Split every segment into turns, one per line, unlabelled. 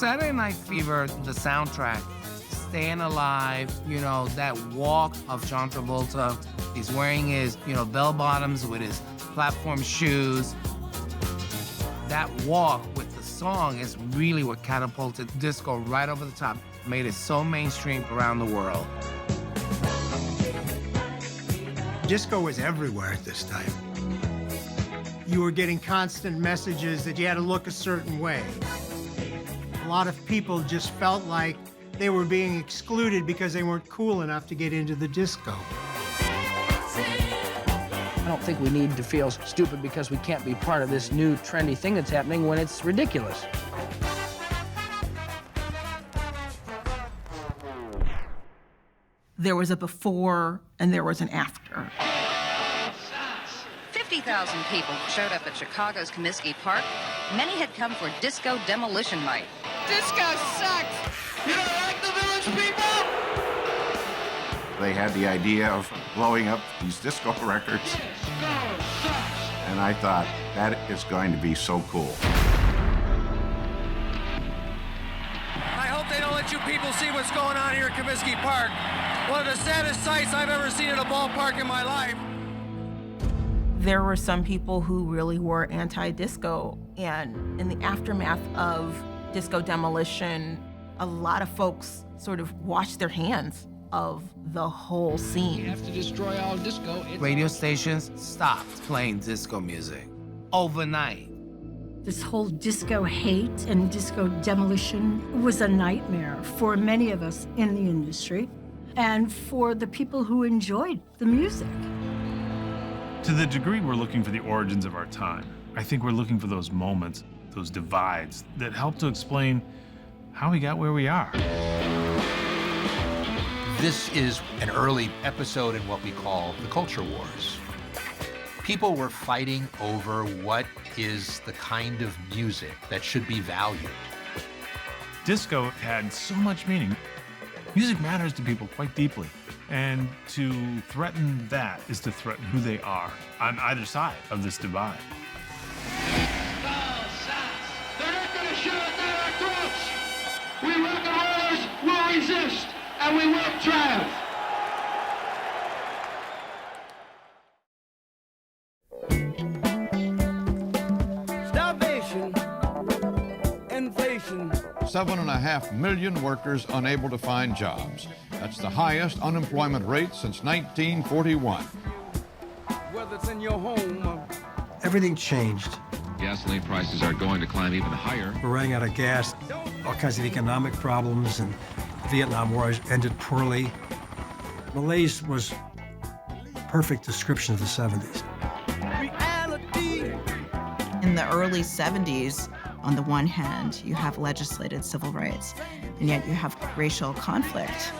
Saturday Night Fever, the soundtrack, Staying Alive, that walk of John Travolta. He's wearing his, bell bottoms with his platform shoes. That walk with the song is really what catapulted disco right over the top, made it so mainstream around the world.
Disco was everywhere at this time. You were getting constant messages that you had to look a certain way. A lot of people just felt like they were being excluded because they weren't cool enough to get into the disco.
I don't think we need to feel stupid because we can't be part of this new trendy thing that's happening when it's ridiculous.
There was a before and there was an after.
50,000 people showed up at Chicago's Comiskey Park. Many had come for Disco Demolition Night.
Disco sucks! You don't like the Village people?
They had the idea of blowing up these disco records. And I thought, that is going to be so cool.
I hope they don't let you people see what's going on here at Comiskey Park. One of the saddest sights I've ever seen at a ballpark in my life.
There were some people who really were anti-disco, and in the aftermath of disco demolition, a lot of folks sort of washed their hands of the whole scene.
You have to destroy all disco.
Radio stations stopped playing disco music overnight.
This whole disco hate and disco demolition was a nightmare for many of us in the industry and for the people who enjoyed the music.
To the degree we're looking for the origins of our time, I think we're looking for those moments, those divides that help to explain how we got where we are.
This is an early episode in what we call the culture wars. People were fighting over what is the kind of music that should be valued.
Disco had so much meaning. Music matters to people quite deeply. And to threaten that is to threaten who they are on either side of this divide.
They're not going to shove it down our throats. We rock and rollers will resist, and we will triumph.
Starvation, inflation.
7.5 million workers unable to find jobs. That's the highest unemployment rate since 1941.
Whether it's in your home.
Everything changed.
Gasoline prices are going to climb even higher.
We're running out of gas, all kinds of economic problems, and the Vietnam War ended poorly. Malaise was a perfect description of the 70s.
In the early 70s, on the one hand, you have legislated civil rights, and yet you have racial conflict.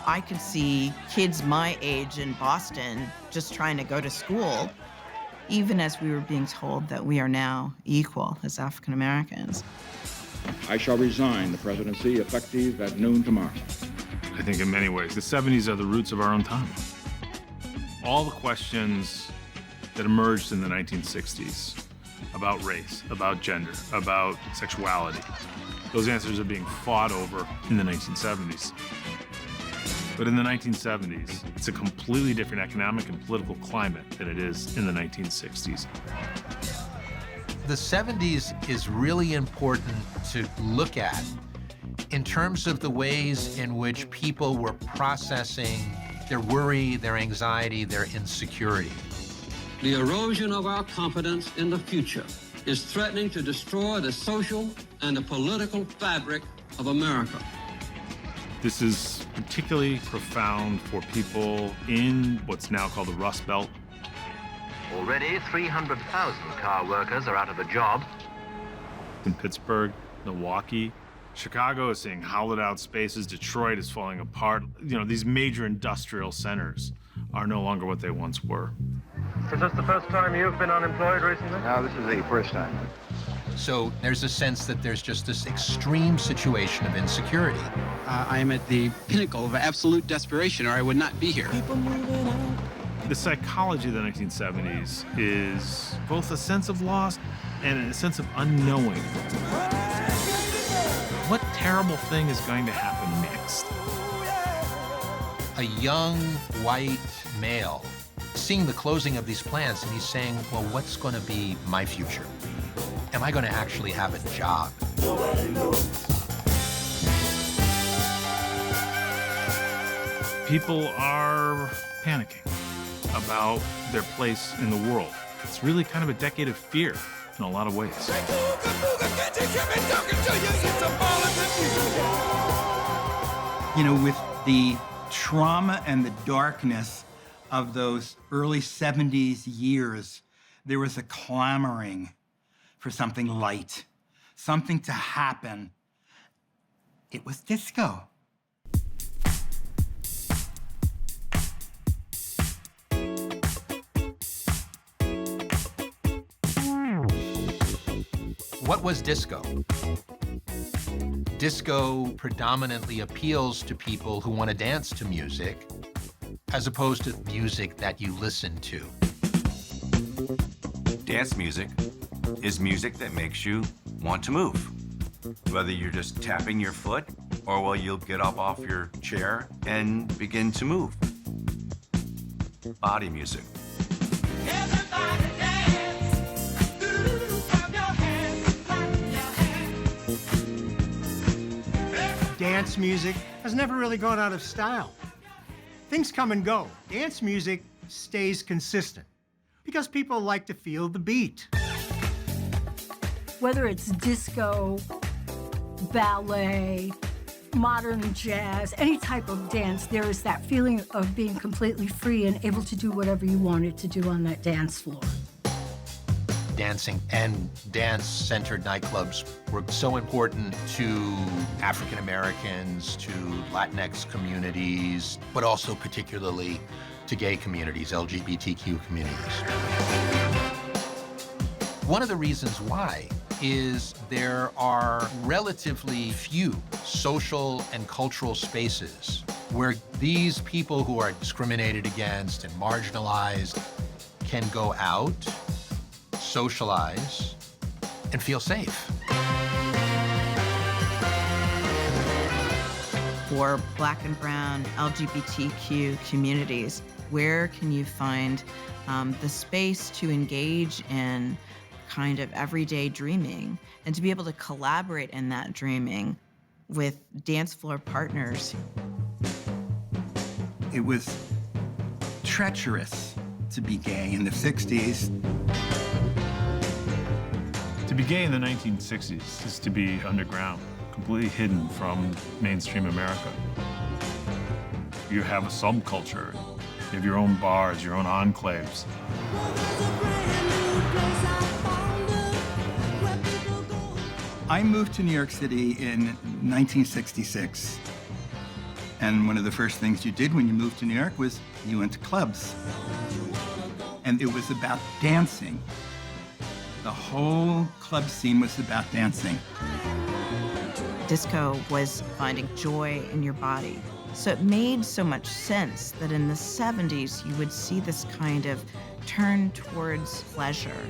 I could see kids my age in Boston just trying to go to school, even as we were being told that we are now equal as African Americans.
I shall resign the presidency effective at noon tomorrow.
I think in many ways, the 70s are the roots of our own time. All the questions that emerged in the 1960s about race, about gender, about sexuality, those answers are being fought over in the 1970s. But in the 1970s, it's a completely different economic and political climate than it is in the 1960s.
The 70s is really important to look at in terms of the ways in which people were processing their worry, their anxiety, their insecurity.
The erosion of our confidence in the future is threatening to destroy the social and the political fabric of America.
This is particularly profound for people in what's now called the Rust Belt.
Already, 300,000 car workers are out of a job.
In Pittsburgh, Milwaukee, Chicago is seeing hollowed-out spaces. Detroit is falling apart. These major industrial centers are no longer what they once were.
Is this the first time you've been unemployed recently?
No, this is the first time.
So there's a sense that there's just this extreme situation of insecurity.
I am at the pinnacle of absolute desperation, or I would not be here.
The psychology of the 1970s is both a sense of loss and a sense of unknowing. what terrible thing is going to happen next?
A young white male seeing the closing of these plants, and he's saying, well, what's going to be my future? Am I going to actually have a job?
People are panicking about their place in the world. It's really kind of a decade of fear in a lot of ways.
You know, with the trauma and the darkness of those early 70s years, there was a clamoring for something light, something to happen. It was disco.
What was disco? Disco predominantly appeals to people who want to dance to music, as opposed to music that you listen to.
Dance music is music that makes you want to move. Whether you're just tapping your foot or well, you'll get up off your chair and begin to move. Body music.
Dance music has never really gone out of style. Things come and go. Dance music stays consistent because people like to feel the beat.
Whether it's disco, ballet, modern jazz, any type of dance, there is that feeling of being completely free and able to do whatever you wanted to do on that dance floor.
Dancing and dance-centered nightclubs were so important to African Americans, to Latinx communities, but also particularly to gay communities, LGBTQ communities. One of the reasons why is there are relatively few social and cultural spaces where these people who are discriminated against and marginalized can go out, socialize, and feel safe.
For Black and brown LGBTQ communities, where can you find the space to engage in kind of everyday dreaming and to be able to collaborate in that dreaming with dance floor partners?
It was treacherous to be gay in the 60s.
To be gay in the 1960s is to be underground, completely hidden from mainstream America. You have a subculture. You have your own bars, your own enclaves.
I moved to New York City in 1966. And one of the first things you did when you moved to New York was you went to clubs. And it was about dancing. The whole club scene was about dancing.
Disco was finding joy in your body. So it made so much sense that in the 70s, you would see this kind of turn towards pleasure.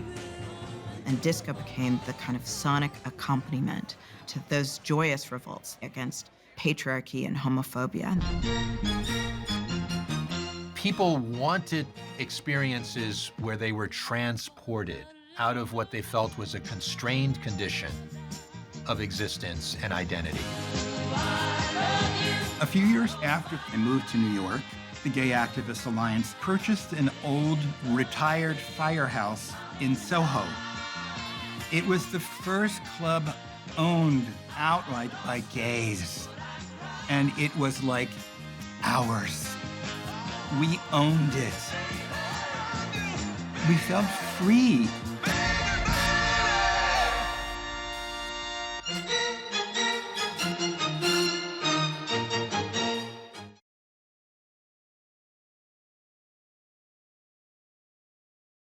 And disco became the kind of sonic accompaniment to those joyous revolts against patriarchy and homophobia.
People wanted experiences where they were transported out of what they felt was a constrained condition of existence and identity.
A few years after I moved to New York, the Gay Activist Alliance purchased an old retired firehouse in Soho. It was the first club owned outright by gays. And it was like ours. We owned it. We felt free